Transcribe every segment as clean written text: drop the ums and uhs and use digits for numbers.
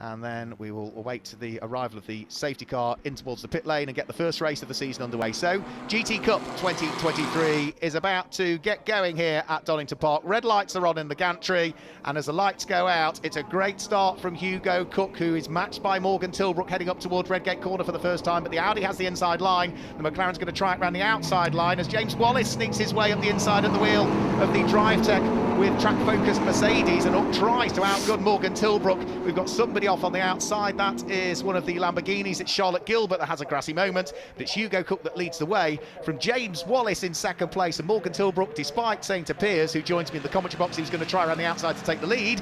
and then we will await the arrival of the safety car in towards the pit lane and get the first race of the season underway. So GT Cup 2023 is about to get going here at Donington Park. Red lights are on in the gantry, and as the lights go out, it's a great start from Hugo Cook, who is matched by Morgan Tilbrook heading up towards Redgate Corner for the first time, but the Audi has the inside line. The McLaren's going to try it around the outside line as James Wallace sneaks his way up the inside of the wheel of the Drive Tech with track-focused Mercedes and tries to outgun Morgan Tilbrook. We've got somebody off on the outside. That is one of the Lamborghinis. It's Charlotte Gilbert that has a grassy moment, but it's Hugo Cook that leads the way from James Wallace in second place. And Morgan Tilbrook, despite saying to Piers, who joins me in the commentary box, he was going to try around the outside to take the lead,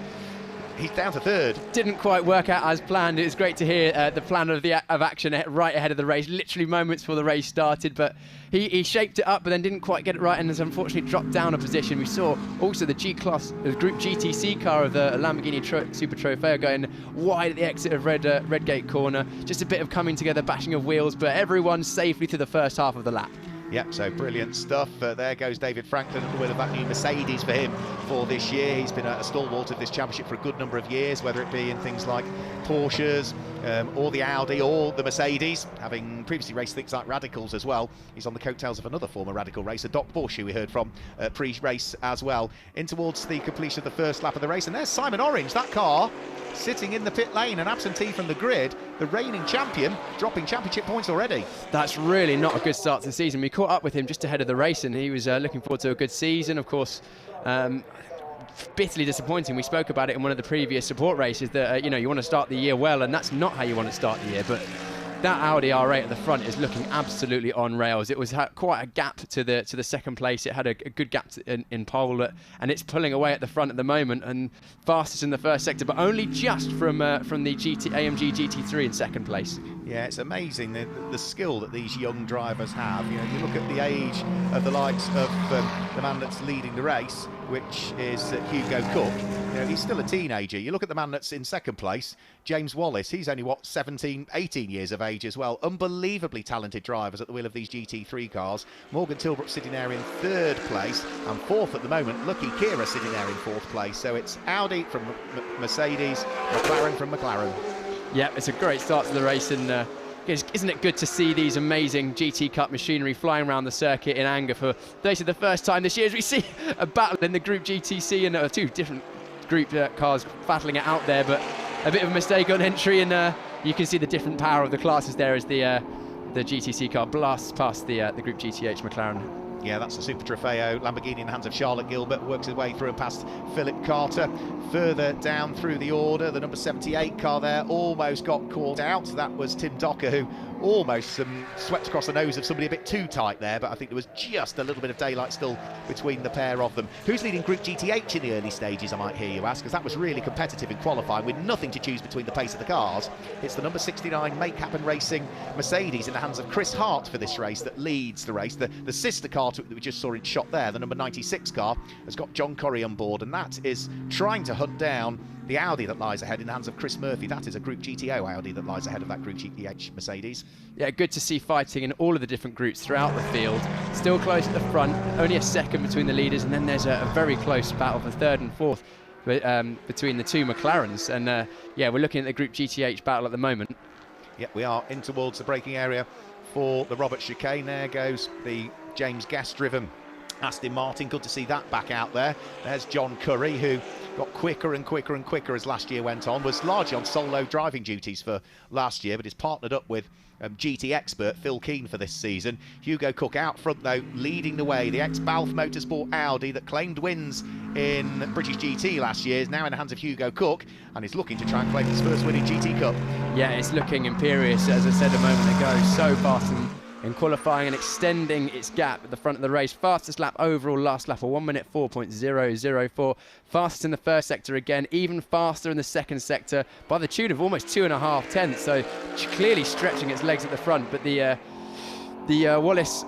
he's down to third. Didn't quite work out as planned. It was great to hear the plan of action right ahead of the race, literally moments before the race started, but he shaped it up but then didn't quite get it right and has unfortunately dropped down a position. We saw also the G-Class, the Group GTC car of the Lamborghini Super Trofeo going wide at the exit of Redgate Corner. Just a bit of coming together, bashing of wheels, but everyone safely through the first half of the lap. Yep, so brilliant stuff. There goes David Franklin at the wheel of that new Mercedes for him for this year. He's been a stalwart of this championship for a good number of years, whether it be in things like Porsches or the Audi or the Mercedes, having previously raced things like Radicals as well. He's on the coattails of another former Radical racer, Doc Bush, who we heard from pre-race as well. In towards the completion of the first lap of the race, and there's Simon Orange, that car sitting in the pit lane, an absentee from the grid, the reigning champion, dropping championship points already. That's really not a good start to the season. We caught up with him just ahead of the race and he was looking forward to a good season. Of course, bitterly disappointing. We spoke about it in one of the previous support races that you want to start the year well, and that's not how you want to start the year. But that Audi R8 at the front is looking absolutely on rails. It was quite a gap to the second place. It had a good gap in pole, and it's pulling away at the front at the moment, and fastest in the first sector, but only just from the AMG GT3 in second place. Yeah, it's amazing the skill that these young drivers have. You look at the age of the likes of the man that's leading the race, which is Hugo Cook. He's still a teenager. You look at the man that's in second place, James Wallace. He's only, 17, 18 years of age as well. Unbelievably talented drivers at the wheel of these GT3 cars. Morgan Tilbrook sitting there in third place, and fourth at the moment, Lucky Kira sitting there in fourth place. So it's Audi from Mercedes, McLaren from McLaren. Yeah, it's a great start to the race, and isn't it good to see these amazing GT Cup machinery flying around the circuit in anger for basically the first time this year, as we see a battle in the Group GTC and two different Group cars battling it out there, but a bit of a mistake on entry, and you can see the different power of the classes there as the GTC car blasts past the Group GTH McLaren. Yeah, that's the Super Trofeo Lamborghini in the hands of Charlotte Gilbert, works his way through and past Philip Carter. Further down through the order, the number 78 car there almost got caught out. That was Tim Docker, who almost swept across the nose of somebody a bit too tight there, but I think there was just a little bit of daylight still between the pair of them. Who's leading Group GTH in the early stages, I might hear you ask, because that was really competitive in qualifying with nothing to choose between the pace of the cars. It's the number 69 Make Happen Racing Mercedes in the hands of Chris Hart for this race that leads the race. The sister car that we just saw in shot there, the number 96 car, has got John Corrie on board, and that is trying to hunt down the Audi that lies ahead in the hands of Chris Murphy. That is a Group GTO Audi that lies ahead of that Group GTH Mercedes. Yeah, good to see fighting in all of the different groups throughout the field. Still close at the front, only a second between the leaders, and then there's a very close battle for third and fourth between the two McLarens. And yeah, we're looking at the Group GTH battle at the moment. Yeah, we are in towards the braking area for the Robert chicane. There goes the James Gas-driven Aston Martin. Good to see that back out there. There's John Currie, who got quicker and quicker and quicker as last year went on, was largely on solo driving duties for last year, but is partnered up with GT expert Phil Keane for this season. Hugo Cook out front though, leading the way. The ex-Balf Motorsport Audi that claimed wins in British GT last year is now in the hands of Hugo Cook, and is looking to try and claim his first win in GT Cup. Yeah, it's looking imperious, as I said a moment ago, so fast in qualifying and extending its gap at the front of the race. Fastest lap overall last lap, a 1 minute 4.004. Fastest in the first sector again, even faster in the second sector by the tune of almost 2.5 tenths. So clearly stretching its legs at the front. But the Wallace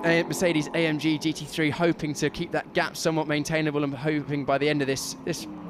Mercedes AMG GT3 hoping to keep that gap somewhat maintainable, and hoping by the end of this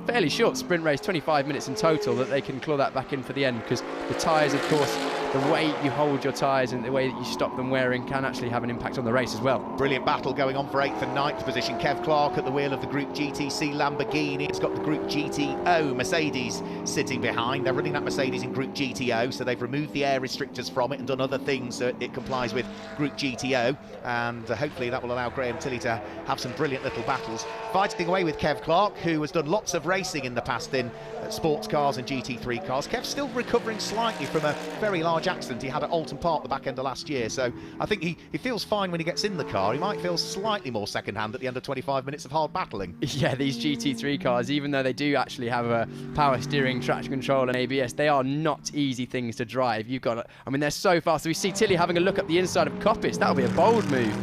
fairly short sprint race, 25 minutes in total, that they can claw that back in for the end, because the tyres, of course, the way you hold your tyres and the way that you stop them wearing can actually have an impact on the race as well. Brilliant battle going on for 8th and 9th position. Kev Clark at the wheel of the Group GTC Lamborghini. It's got the Group GTO Mercedes sitting behind. They're running that Mercedes in Group GTO, so they've removed the air restrictors from it and done other things so it complies with Group GTO, and hopefully that will allow Graham Tilley to have some brilliant little battles. Fighting away with Kev Clark, who has done lots of racing in the past in sports cars and GT3 cars. Kev's still recovering slightly from a very large accident he had at Alton Park the back end of last year, so I think he feels fine when he gets in the car. He might feel slightly more second-hand at the end of 25 minutes of hard battling. Yeah, these GT3 cars, even though they do actually have a power steering, traction control and ABS, they are not easy things to drive. You've got, I mean, they're so fast. So we see Tilley having a look at the inside of Coppice. That'll be a bold move.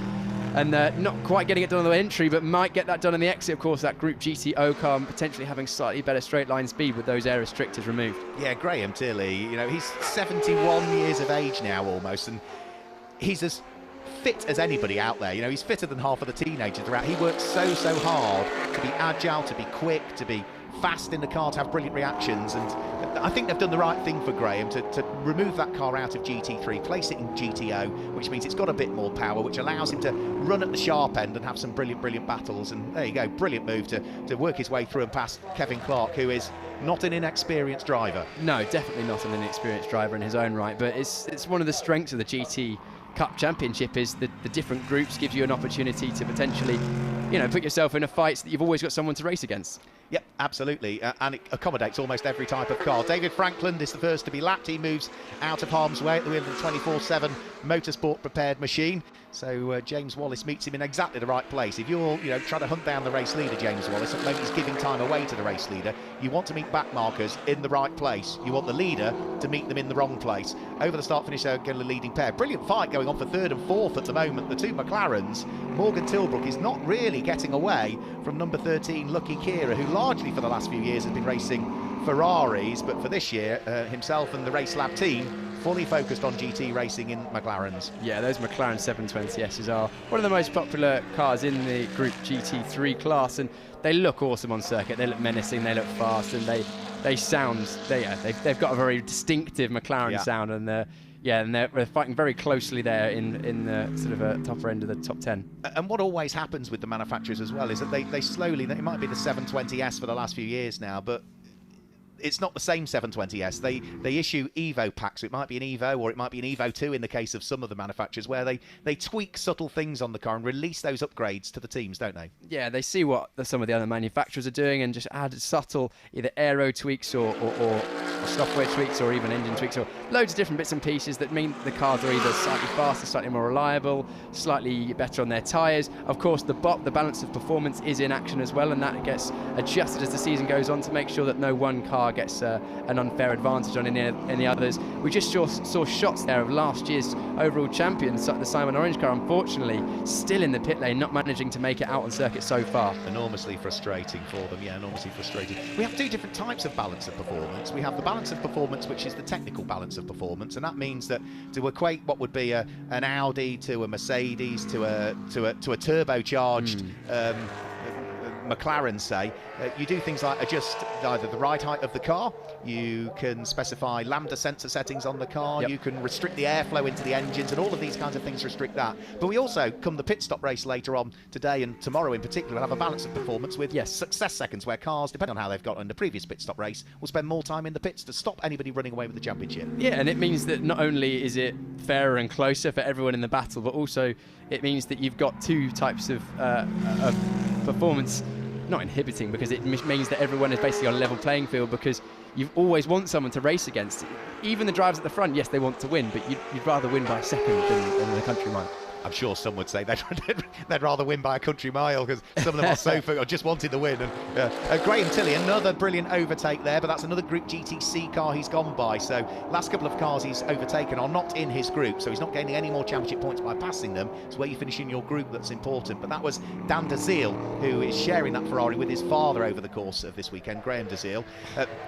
And not quite getting it done on the entry, but might get that done on the exit. Of course, that Group GTO car potentially having slightly better straight line speed with those air restrictors removed. Yeah, Graham Tilley, you know, he's 71 years of age now almost, and he's as fit as anybody out there. You know, he's fitter than half of the teenagers throughout. He works so hard to be agile, to be quick, to be fast in the car, to have brilliant reactions, and I think they've done the right thing for Graham to remove that car out of GT3, place it in GTO, which means it's got a bit more power, which allows him to run at the sharp end and have some brilliant battles. And there you go, brilliant move to work his way through and past Kevin Clark, who is not an inexperienced driver. No, definitely not an inexperienced driver in his own right, but it's one of the strengths of the GT Cup Championship is the different groups give you an opportunity to potentially, you know, put yourself in a fight so that you've always got someone to race against. Yep, absolutely, and it accommodates almost every type of car. David Franklin is the first to be lapped. He moves out of harm's way at the wheel of the 24/7 motorsport prepared machine. So James Wallace meets him in exactly the right place. If you're, you know, trying to hunt down the race leader, James Wallace, at the moment he's giving time away to the race leader. You want to meet back markers in the right place. You want the leader to meet them in the wrong place. Over the start finish, they're going to leading pair. Brilliant fight going on for 3rd and 4th at the moment. The two McLarens. Morgan Tilbrook is not really getting away from number 13, Lucky Kira, who largely for the last few years has been racing Ferraris, but for this year, himself and the Race Lab team fully focused on GT racing in McLarens. Yeah, those McLaren 720Ss are one of the most popular cars in the Group GT3 class, and they look awesome on circuit. They look menacing, they look fast, and they sound, they've got a very distinctive McLaren sound, and they're fighting very closely there in the sort of top end of the top 10. And what always happens with the manufacturers as well is that they slowly, it might be the 720S for the last few years now, but it's not the same 720S. They issue Evo packs. It might be an Evo or it might be an Evo 2 in the case of some of the manufacturers, where they tweak subtle things on the car and release those upgrades to the teams, don't they? Yeah, they see what some of the other manufacturers are doing and just add subtle either aero tweaks or software tweaks or even engine tweaks or loads of different bits and pieces that mean the cars are either slightly faster, slightly more reliable, slightly better on their tyres. Of course, the balance of performance is in action as well, and that gets adjusted as the season goes on to make sure that no one car gets an unfair advantage on any others. We just saw shots there of last year's overall champion, the Simon Orange car, unfortunately still in the pit lane, not managing to make it out on circuit so far. Enormously frustrating for them, yeah, enormously frustrating. We have two different types of balance of performance. We have the balance of performance, which is the technical balance of performance, and that means that to equate what would be an Audi to a Mercedes to a turbocharged McLaren, say, you do things like adjust either the ride height of the car, you can specify lambda sensor settings on the car, you can restrict the airflow into the engines, and all of these kinds of things restrict that. But we also, come the pit stop race later on today and tomorrow in particular, have a balance of performance with success seconds, where cars, depending on how they've got in the previous pit stop race, will spend more time in the pits to stop anybody running away with the championship. Yeah, and it means that not only is it fairer and closer for everyone in the battle, but also it means that you've got two types of performance not inhibiting, because it means that everyone is basically on a level playing field, because you always want someone to race against. Even the drivers at the front, yes, they want to win, but you'd rather win by a second than the country mile. I'm sure some would say they'd rather win by a country mile, because some of them are so or just wanted the win. And Graham Tilley, another brilliant overtake there, but that's another Group GTC car he's gone by. So last couple of cars he's overtaken are not in his group, so he's not gaining any more championship points by passing them. It's where you finish in your group that's important. But that was Dan Dezeal, who is sharing that Ferrari with his father over the course of this weekend, Graham Dezeal.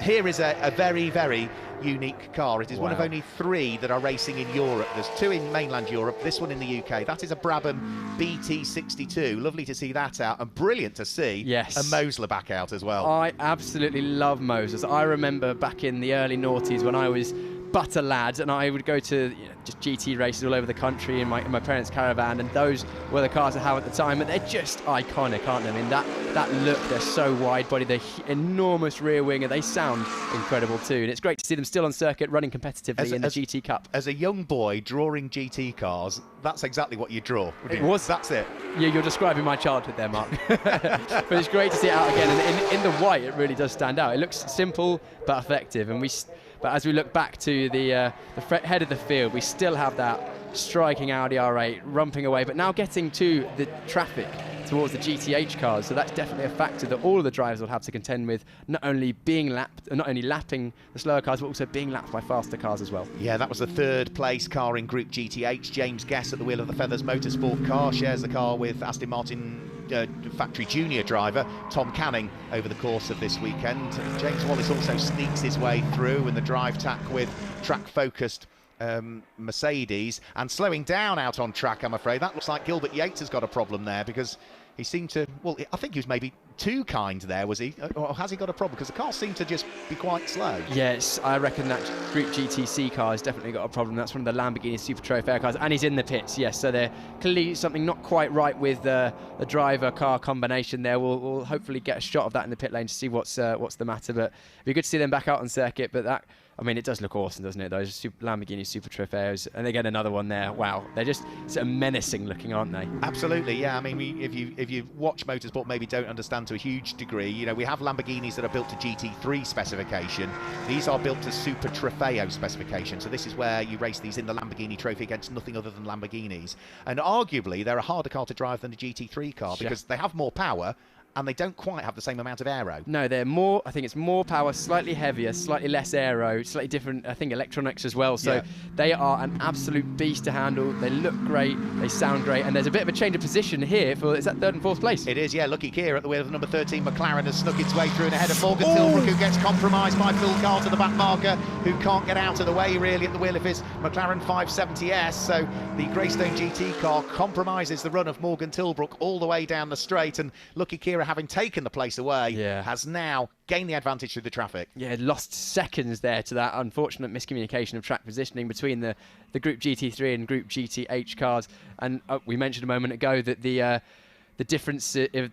Here is a very, very unique car. It is one of only 3 that are racing in Europe. There's 2 in mainland Europe, this one in the UK. That is a Brabham BT62. Lovely to see that out, and brilliant to see a Mosler back out as well. I absolutely love Moslers. I remember back in the early noughties when I was butter lad, and I would go to just GT races all over the country in my parents' caravan, and those were the cars I have at the time, and they're just iconic, aren't they? I mean, that look, they're so wide body, they're enormous rear wing, and they sound incredible too, and it's great to see them still on circuit running competitively in the GT Cup. As a young boy drawing GT cars, that's exactly what you draw. That's it. Yeah, you're describing my childhood there, Mark. But it's great to see it out again, and in the white it really does stand out. It looks simple but effective, and but as we look back to the head of the field, we still have that striking Audi R8 rumping away, but now getting to the traffic towards the GTH cars, so that's definitely a factor that all of the drivers will have to contend with, not only lapping the slower cars, but also being lapped by faster cars as well. Yeah, that was the third place car in Group GTH. James Guess at the wheel of the Feathers Motorsport car shares the car with Aston Martin factory junior driver Tom Canning over the course of this weekend. James Wallace also sneaks his way through in the drive tack with track-focused Mercedes, and slowing down out on track, I'm afraid. That looks like Gilbert Yates has got a problem there, because he seemed to, well, I think he was maybe too kind there, was he? Or has he got a problem? Because the car seemed to just be quite slow. Yes, I reckon that Group GTC car has definitely got a problem. That's one of the Lamborghini Super Trofeo cars, and he's in the pits, yes. So there clearly something not quite right with the driver-car combination there. We'll hopefully get a shot of that in the pit lane to see what's the matter. But it'd be good to see them back out on circuit. But that, I mean, it does look awesome, doesn't it? Those Lamborghini Super Trofeos, and again another one there. Wow, they're just sort of menacing looking, aren't they? Absolutely, yeah. I mean, if you watch motorsport, maybe don't understand to a huge degree. You know, we have Lamborghinis that are built to GT3 specification. These are built to Super Trofeo specification. So this is where you race these in the Lamborghini Trophy against nothing other than Lamborghinis. And arguably, they're a harder car to drive than a GT3 car because they have more power, and they don't quite have the same amount of aero. No, they're more, I think it's more power, slightly heavier, slightly less aero, slightly different, I think, electronics as well. So they are an absolute beast to handle. They look great, they sound great, and there's a bit of a change of position here for, is that third and fourth place? It is, yeah. Lucky Kier at the wheel of the number 13 McLaren has snuck its way through and ahead of Morgan Tilbrook, who gets compromised by Phil Carr to the back marker, who can't get out of the way really at the wheel of his McLaren 570S. So the Greystone GT car compromises the run of Morgan Tilbrook all the way down the straight, and Lucky Kier, having taken the place away, has now gained the advantage through the traffic. Yeah, lost seconds there to that unfortunate miscommunication of track positioning between the Group GT3 and Group GTH cars. And we mentioned a moment ago that the difference of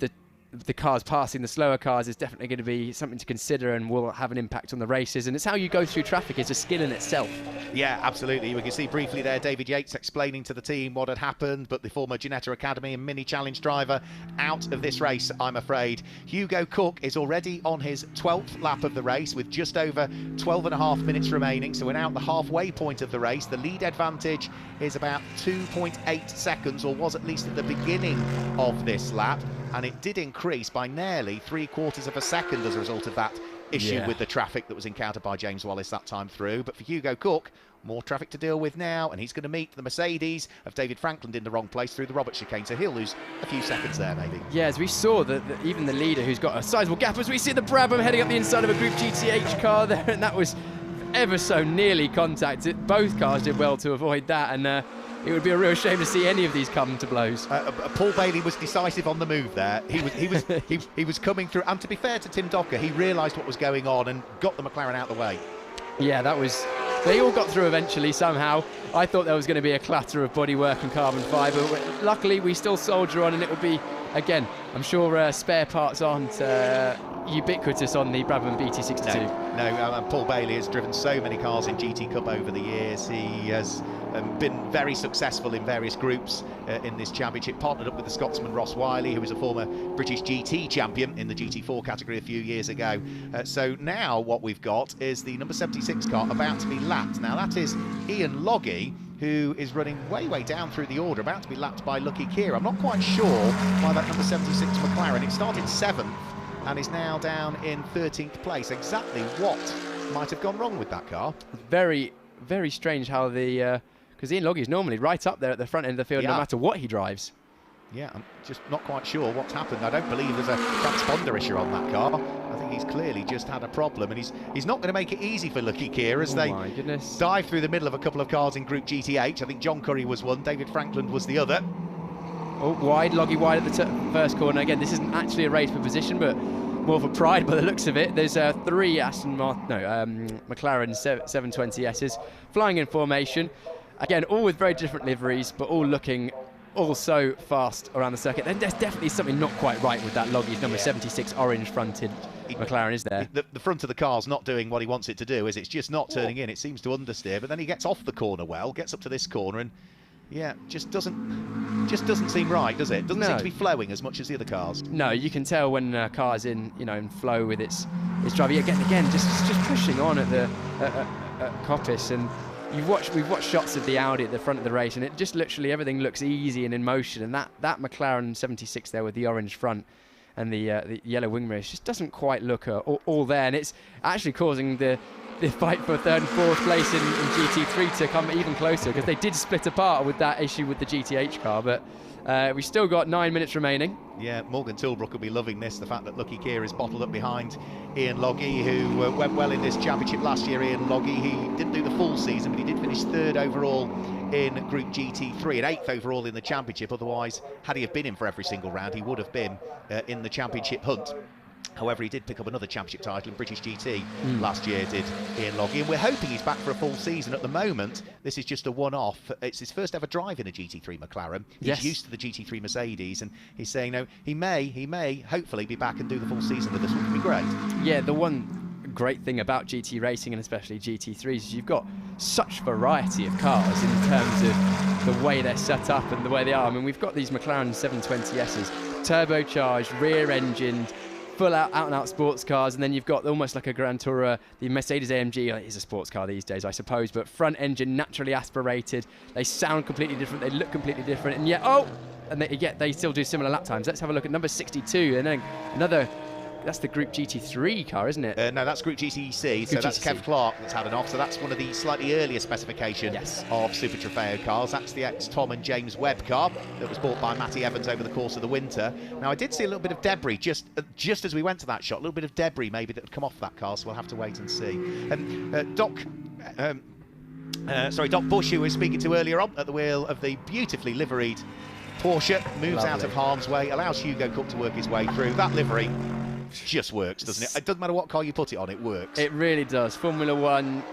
the cars passing the slower cars is definitely going to be something to consider and will have an impact on the races, and it's how you go through traffic. It's a skill in itself. Yeah, absolutely. We can see briefly there David Yates explaining to the team what had happened, but the former Ginetta Academy and Mini Challenge driver out of this race, I'm afraid. Hugo Cook is already on his 12th lap of the race with just over 12.5 minutes remaining, so we're now at the halfway point of the race. The lead advantage is about 2.8 seconds, or was at least at the beginning of this lap, and it did increase by nearly 3/4 of a second as a result of that issue with the traffic that was encountered by James Wallace that time through. But for Hugo Cook, more traffic to deal with now, and he's going to meet the Mercedes of David Frankland in the wrong place through the Robert chicane, so he'll lose a few seconds there maybe. Yeah, as we saw, even the leader, who's got a sizable gap, as we see the Brabham heading up the inside of a Group GTH car there, and that was ever so nearly contacted. Both cars did well to avoid that, and it would be a real shame to see any of these come to blows. Paul Bailey was decisive on the move there. He was coming through, and to be fair to Tim Docker, he realised what was going on and got the McLaren out of the way. Yeah, that was. They all got through eventually somehow. I thought there was going to be a clatter of bodywork and carbon fibre. Luckily, we still soldier on, and it will be, again, I'm sure spare parts aren't ubiquitous on the Brabham BT62. No, Paul Bailey has driven so many cars in GT Cup over the years. He has been very successful in various groups in this championship, partnered up with the Scotsman Ross Wiley, who was a former British GT champion in the GT4 category a few years ago. So now what we've got is the number 76 car about to be lapped. Now that is Ian Loggy, who is running way down through the order, about to be lapped by Lucky Kier. I'm not quite sure why that number 76 McLaren, it started 7th and is now down in 13th place. Exactly what might have gone wrong with that car? Very, very strange how the... because Ian Loggy is normally right up there at the front end of the field, no matter what he drives. Yeah, I'm just not quite sure what's happened. I don't believe there's a transponder issue on that car. I think he's clearly just had a problem, and he's not going to make it easy for Lucky Kier as they dive through the middle of a couple of cars in Group GTH. I think John Curry was one, David Frankland was the other. Oh, wide, Loggy wide at the first corner. Again, this isn't actually a race for position, but more of a pride by the looks of it. There's three McLaren 720Ss flying in formation. Again, all with very different liveries, but all looking so fast around the circuit. Then there's definitely something not quite right with that Loggie's number 76 orange-fronted McLaren, is there? The front of the car's not doing what he wants it to do, is it? It's just not turning in. It seems to understeer, but then he gets off the corner well, gets up to this corner, and yeah, just doesn't seem right, does it? Doesn't seem to be flowing as much as the other cars. No, you can tell when a car's in, in flow with its driving. Again, just pushing on at the at Coppice, and we've watched shots of the Audi at the front of the race, and it just literally everything looks easy and in motion. And that McLaren 76 there with the orange front and the yellow wing mirrors just doesn't quite look all there, and it's actually causing the fight for third and fourth place in GT3 to come even closer, because they did split apart with that issue with the GTH car. But we've still got 9 minutes remaining. Yeah, Morgan Tilbrook will be loving this, the fact that Lucky Kier is bottled up behind Ian Loggie, who went well in this championship last year. Ian Loggie, he didn't do the full season, but he did finish third overall in Group GT3 and 8th overall in the championship. Otherwise, had he have been in for every single round, he would have been in the championship hunt. However, he did pick up another championship title in British GT last year, did Ian Loggie, and we're hoping he's back for a full season. At the moment, this is just a one-off. It's his first ever drive in a GT3 McLaren. He's used to the GT3 Mercedes, and he's saying, no, he may hopefully be back and do the full season with us, which would be great. Yeah, the one great thing about GT racing, and especially GT3s, is you've got such variety of cars in terms of the way they're set up and the way they are. I mean, we've got these McLaren 720Ss, turbocharged, rear-engined, full out-and-out sports cars, and then you've got almost like a Grand Tourer, the Mercedes AMG is a sports car these days, I suppose, but front engine, naturally aspirated. They sound completely different, they look completely different, and yet, they still do similar lap times. Let's have a look at number 62, and then another. That's the Group GT3 car, isn't it? No, that's Group GTC, so that's Kev Clark that's had an off. So that's one of the slightly earlier specifications of Super Trofeo cars. That's the ex-Tom and James Webb car that was bought by Matty Evans over the course of the winter. Now, I did see a little bit of debris just as we went to that shot, a little bit of debris maybe that had come off that car, so we'll have to wait and see. And Doc Bush, who we were speaking to earlier on at the wheel of the beautifully liveried Porsche, moves out of harm's way, allows Hugo Cook to work his way through. That livery just works, doesn't it? It doesn't matter what car you put it on, it works. It really does. Formula One,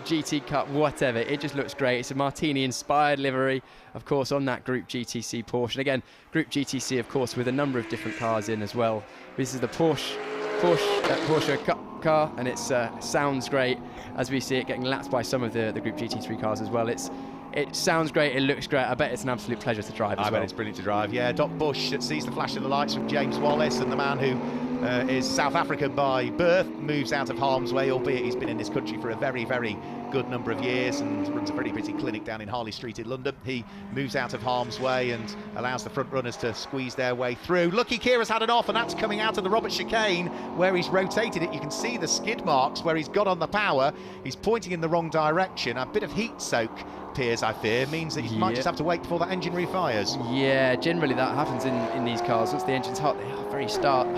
GT Cup, whatever, it just looks great. It's a Martini inspired livery, of course, on that Group GTC Porsche. And again, Group GTC, of course, with a number of different cars in as well. This is the Porsche Cup car, and it sounds great as we see it getting lapped by some of the Group GT3 cars as well. It sounds great, it looks great. I bet it's an absolute pleasure to drive as well. I bet it's brilliant to drive, yeah. Doc Bush that sees the flash of the lights from James Wallace, and the man who is South African by birth, moves out of harm's way, albeit he's been in this country for a very, very good number of years and runs a very busy clinic down in Harley Street in London. He moves out of harm's way and allows the front runners to squeeze their way through. Lucky Kira's had it off, and that's coming out of the Robert chicane where he's rotated it. You can see the skid marks where he's got on the power. He's pointing in the wrong direction. A bit of heat soak, Piers, I fear, means that he might just have to wait before that engine refires. Yeah, generally that happens in these cars. Once the engine's hot, they are very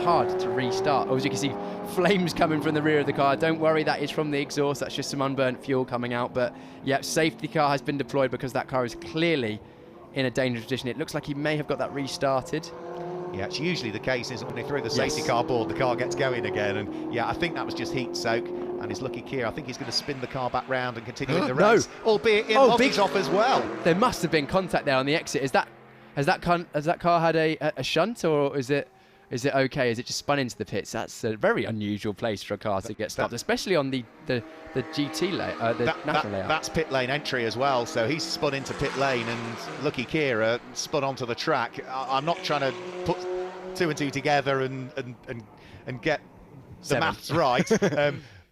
hard to restart. As you can see, flames coming from the rear of the car. Don't worry, that is from the exhaust. That's just some unburnt fuel coming out. But yeah, safety car has been deployed because that car is clearly in a dangerous position. It looks like he may have got that restarted. Yeah, it's usually the case, isn't it? When they throw the safety car board, the car gets going again. And yeah, I think that was just heat soak. And his Lucky Kier, I think he's going to spin the car back round and continue in the race, albeit in Loggie's off as well. There must have been contact there on the exit. Has that car had a shunt, or is it okay? Is it just spun into the pits? That's a very unusual place for a car to get stopped, especially on the GT layout, national layout. That's pit lane entry as well. So he's spun into pit lane, and Lucky Kier spun onto the track. I'm not trying to put two and two together and get the maths right.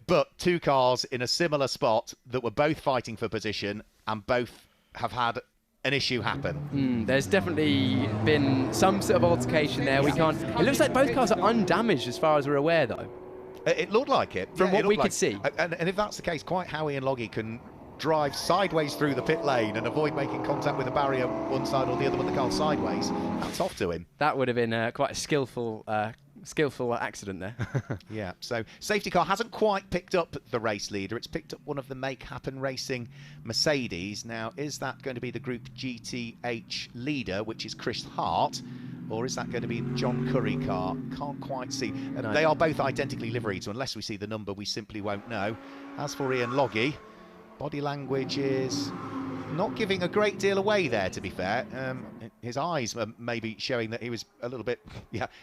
But two cars in a similar spot that were both fighting for position and both have had an issue happen. There's definitely been some sort of altercation there. It looks like both cars are undamaged as far as we're aware, though. It looked like it. From what we could see. And if that's the case, quite how Ian Loggie can drive sideways through the pit lane and avoid making contact with a barrier one side or the other when the car's sideways, that's off to him. That would have been quite a skillful accident there. Yeah, so safety car hasn't quite picked up the race leader. It's picked up one of the Make Happen Racing Mercedes. Now, is that going to be the Group GTH leader, which is Chris Hart? or is that going to be John Curry car? Can't quite see. No. They are both identically liveried, so unless we see the number, we simply won't know. As for Ian Loggy, body language is not giving a great deal away there, to be fair. His eyes are maybe showing that he was a little bit,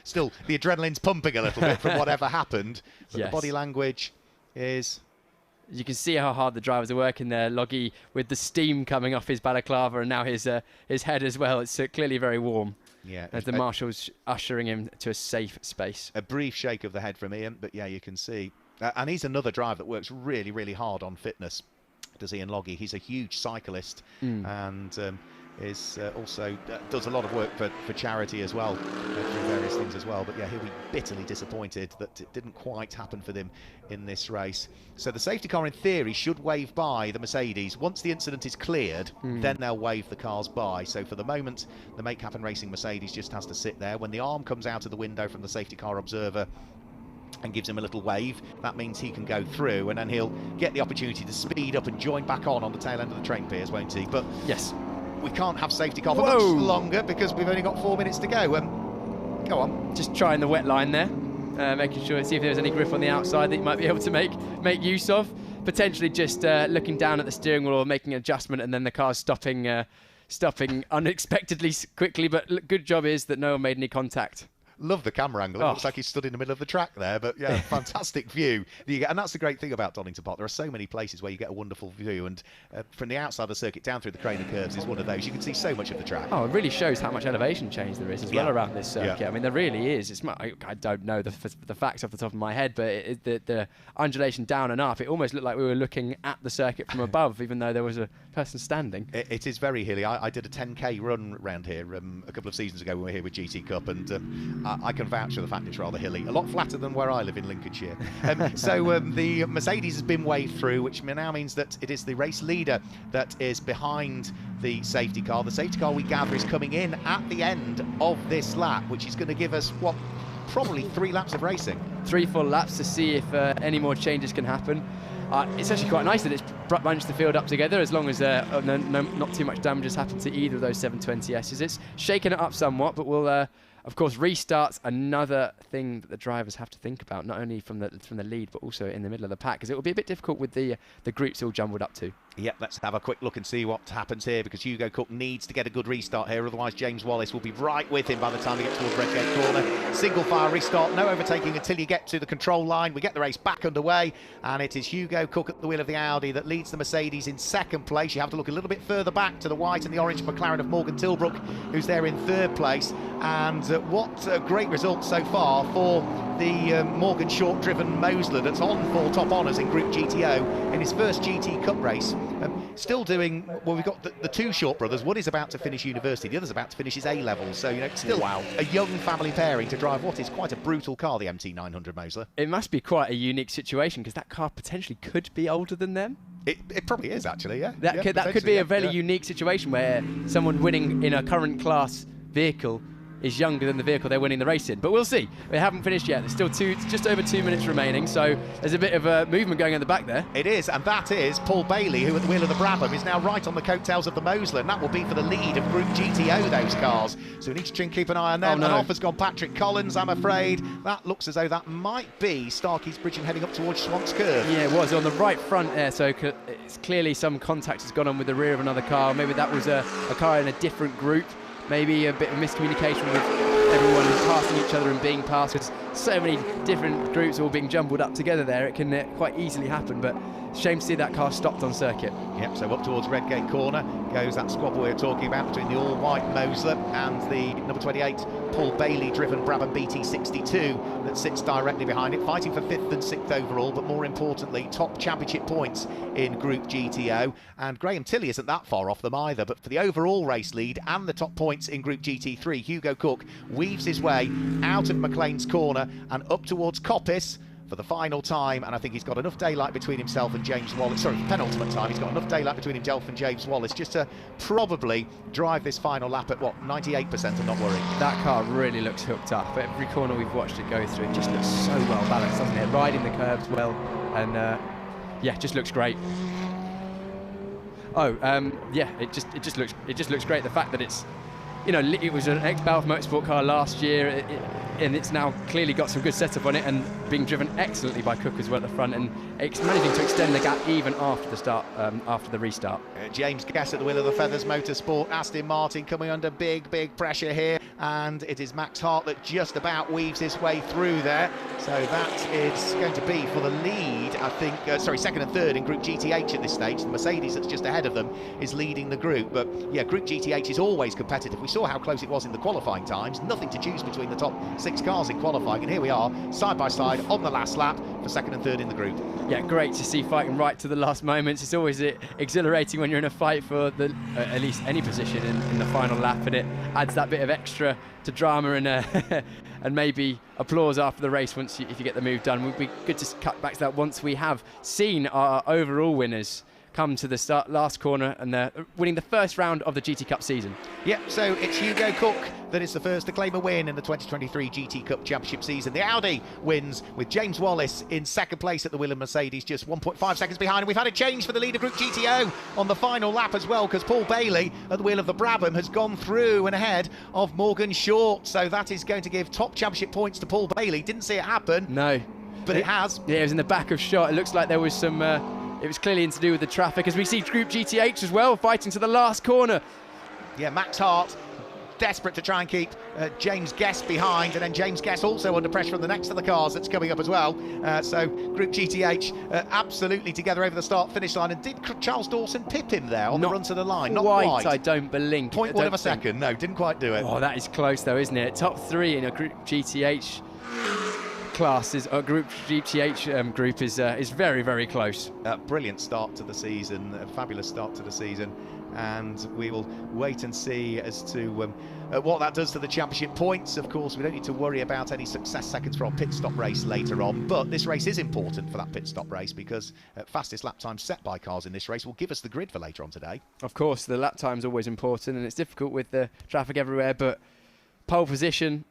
still the adrenaline's pumping a little bit from whatever happened. But yes. The body language is... You can see how hard the drivers are working there. Loggy with the steam coming off his balaclava and now his head as well. It's clearly very warm. Yeah. As the marshal's ushering him to a safe space. A brief shake of the head from Ian, but yeah, you can see. And he's another driver that works really, really hard on fitness. Does Ian Loggy. He's a huge cyclist and is also does a lot of work for charity as well, through various things as well. But yeah, he'll be bitterly disappointed that it didn't quite happen for them in this race. So the safety car, in theory, should wave by the Mercedes. Once the incident is cleared, then they'll wave the cars by. So for the moment, the Make Happen Racing Mercedes just has to sit there. When the arm comes out of the window from the safety car observer and gives him a little wave, that means he can go through, and then he'll get the opportunity to speed up and join back on the tail end of the train piers, won't he? But yes, we can't have safety car for much longer because we've only got 4 minutes to go. Go on. Just trying the wet line there, making sure, see if there's any grip on the outside that you might be able to make use of. Potentially just looking down at the steering wheel or making an adjustment, and then the car's stopping unexpectedly quickly. But good job is that no one made any contact. Love the camera angle. It looks like he's stood in the middle of the track there, but yeah, fantastic view. And that's the great thing about Donington Park. There are so many places where you get a wonderful view, and from the outside of the circuit down through the crane and curves is one of those. You can see so much of the track. Oh, it really shows how much elevation change there is as well around this circuit. Yeah. I mean, there really is. I don't know the facts off the top of my head, but the undulation down and up, it almost looked like we were looking at the circuit from above, even though there was a person standing. It is very hilly. I did a 10k run around here a couple of seasons ago when we were here with GT Cup, and I can vouch for the fact it's rather hilly, a lot flatter than where I live in Lincolnshire. So the Mercedes has been waved through, which now means that it is the race leader that is behind the safety car. The safety car, we gather, is coming in at the end of this lap, which is going to give us, what, probably 3 laps of racing. 3 full laps to see if any more changes can happen. It's actually quite nice that it's managed to field up together, as long as not too much damage has happened to either of those 720Ss. It's shaken it up somewhat, but we'll of course, restarts another thing that the drivers have to think about, not only from the lead, but also in the middle of the pack, because it will be a bit difficult with the groups all jumbled up too. Yep, let's have a quick look and see what happens here, because Hugo Cook needs to get a good restart here, otherwise James Wallace will be right with him by the time we get towards Redgate Corner. Single fire restart, no overtaking until you get to the control line. We get the race back underway, and it is Hugo Cook at the wheel of the Audi that leads the Mercedes in second place. You have to look a little bit further back to the white and the orange McLaren of Morgan Tilbrook, who's there in third place. And what a great result so far for the Morgan short-driven Mosler that's on for top honours in Group GTO in his first GT Cup race. Still doing, well, we've got the 2 Short brothers. One is about to finish university, the other's about to finish his A-levels. So, still a young family pairing to drive what is quite a brutal car, the MT900 Mosler. It must be quite a unique situation, because that car potentially could be older than them. It probably is, actually, yeah. That could be a very unique situation where someone winning in a current class vehicle is younger than the vehicle they're winning the race in. But we'll see. We haven't finished yet. There's still just over 2 minutes remaining, so there's a bit of a movement going at the back there. It is, and that is Paul Bailey, who at the wheel of the Brabham is now right on the coattails of the Mosler, and that will be for the lead of Group GTO, those cars. So we need to keep an eye on them. Oh, no. And off has gone Patrick Collins, I'm afraid. That looks as though that might be Starkey's Bridge and heading up towards Swans Curve. Yeah, it was on the right front there, so it's clearly some contact has gone on with the rear of another car. Maybe that was a car in a different group. Maybe a bit of miscommunication with everyone passing each other and being passed, because so many different groups all being jumbled up together there. It can quite easily happen, but shame to see that car stopped on circuit. Yep, so up towards Redgate Corner goes that squabble we were talking about between the all-white Mosler and the number 28 Paul Bailey driven Brabham BT62 that sits directly behind it, fighting for 5th and 6th overall, but more importantly top championship points in Group GTO. And Graham Tilley isn't that far off them either, but for the overall race lead and the top points in Group GT3, Hugo Cook weaves his way out of McLean's Corner and up towards Coppice for the final time, and I think he's got enough daylight between himself and James Wallace. Sorry, penultimate time. He's got enough daylight between himself and James Wallace just to probably drive this final lap at, what, 98% and not worry. That car really looks hooked up. Every corner we've watched it go through, it just looks so well balanced, doesn't it? Riding the curbs well, and yeah, just looks great. Oh, yeah, it just looks great. The fact that it's you know, it was an ex-Balfe Motorsport car last year, and it's now clearly got some good setup on it and being driven excellently by Cook as well at the front, and it's managing to extend the gap even after the start, after the restart. James Guess at the wheel of the Feathers Motorsport. Aston Martin coming under big pressure here, and it is Max Hart that just about weaves his way through there. So that is going to be for the lead, I think, second and third in Group GTH at this stage. The Mercedes that's just ahead of them is leading the group. But yeah, Group GTH is always competitive. We saw how close it was in the qualifying times. Nothing to choose between the top 6 cars in qualifying, and here we are, side by side on the last lap for second and third in the group. Yeah, great to see fighting right to the last moments. It's always exhilarating when you're in a fight for the at least any position in the final lap, and it adds that bit of extra to drama and and maybe applause after the race if you get the move done. We'd be good to cut back to that once we have seen our overall winners come to the last corner, and they're winning the first round of the GT Cup season. Yep, so it's Hugo Cook that is the first to claim a win in the 2023 GT Cup Championship season. The Audi wins with James Wallace in second place at the wheel of Mercedes, just 1.5 seconds behind. And we've had a change for the leader Group GTO on the final lap as well, because Paul Bailey at the wheel of the Brabham has gone through and ahead of Morgan Short. So that is going to give top championship points to Paul Bailey. Didn't see it happen. No. But it has. Yeah, it was in the back of Short. It looks like there was some... it was clearly to do with the traffic, as we see Group GTH as well, fighting to the last corner. Yeah, Max Hart desperate to try and keep James Guess behind, and then James Guess also under pressure from the next of the cars that's coming up as well. So Group GTH absolutely together over the start-finish line. And did Charles Dawson pip him there on the run to the line? Not quite. I don't believe. 0.1 of a second. No, didn't quite do it. Oh, that is close though, isn't it? Top 3 in a Group GTH classes, Group GTH group is very close. Brilliant start to the season, a fabulous start to the season, and we will wait and see as to what that does to the championship points. Of course, we don't need to worry about any success seconds for our pit stop race later on, but this race is important for that pit stop race, because fastest lap time set by cars in this race will give us the grid for later on today. Of course, the lap time's always important, and it's difficult with the traffic everywhere, but pole position,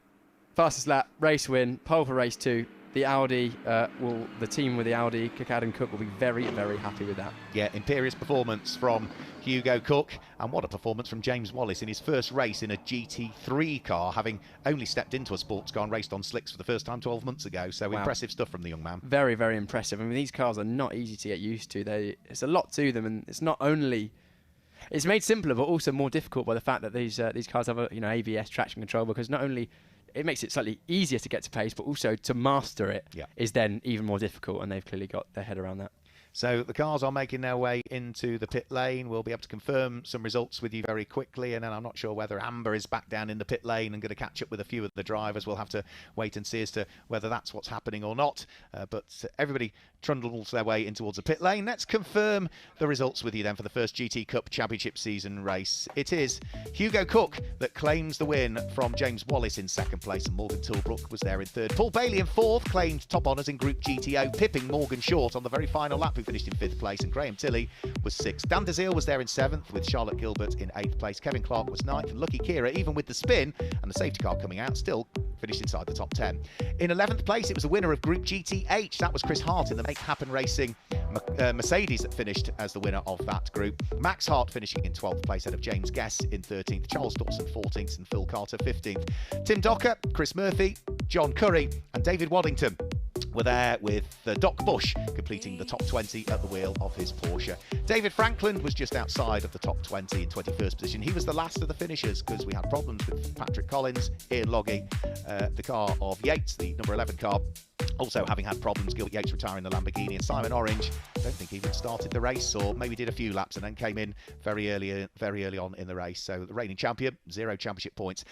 fastest lap, race win, pole for race 2. The Audi, the team with the Audi, Cookad and Cook, will be very happy with that. Yeah, imperious performance from Hugo Cook, and what a performance from James Wallace in his first race in a GT3 car, having only stepped into a sports car and raced on slicks for the first time 12 months ago. So wow. Impressive stuff from the young man. Very impressive. I mean, these cars are not easy to get used to. It's a lot to them, and it's not only... It's made simpler, but also more difficult by the fact that these cars have ABS traction control, because not only it makes it slightly easier to get to pace, but also to master it is then even more difficult, and they've clearly got their head around that. So the cars are making their way into the pit lane. We'll be able to confirm some results with you very quickly, and then I'm not sure whether Amber is back down in the pit lane and going to catch up with a few of the drivers. We'll have to wait and see as to whether that's what's happening or not. But everybody trundles their way in towards the pit lane. Let's confirm the results with you then for the first GT Cup Championship season race. It is Hugo Cook that claims the win from James Wallace in second place, and Morgan Tilbrook was there in third. Paul Bailey in fourth claimed top honours in Group GTO, pipping Morgan Short on the very final lap, who finished in fifth place, and Graham Tilley was sixth. Dan Desir was there in seventh, with Charlotte Gilbert in eighth place. Kevin Clark was ninth, and Lucky Kira, even with the spin and the safety car coming out, still finished inside the top 10. In 11th place, it was a winner of Group GTH. That was Chris Hart in the Make Happen Racing Mercedes that finished as the winner of that group. Max Hart finishing in 12th place ahead of James Guess in 13th, Charles Dawson 14th, and Phil Carter 15th. Tim Docker, Chris Murphy, John Curry and David Waddington were there, with Doc Bush completing the top 20 at the wheel of his Porsche. David Franklin was just outside of the top 20 in 21st position. He was the last of the finishers because we had problems with Patrick Collins, Ian Loggy, the car of Yates, the number 11 car, also having had problems. Gilbert Yates retiring the Lamborghini, and Simon Orange, I don't think he even started the race, or maybe did a few laps and then came in very early on in the race. So the reigning champion, 0 championship points.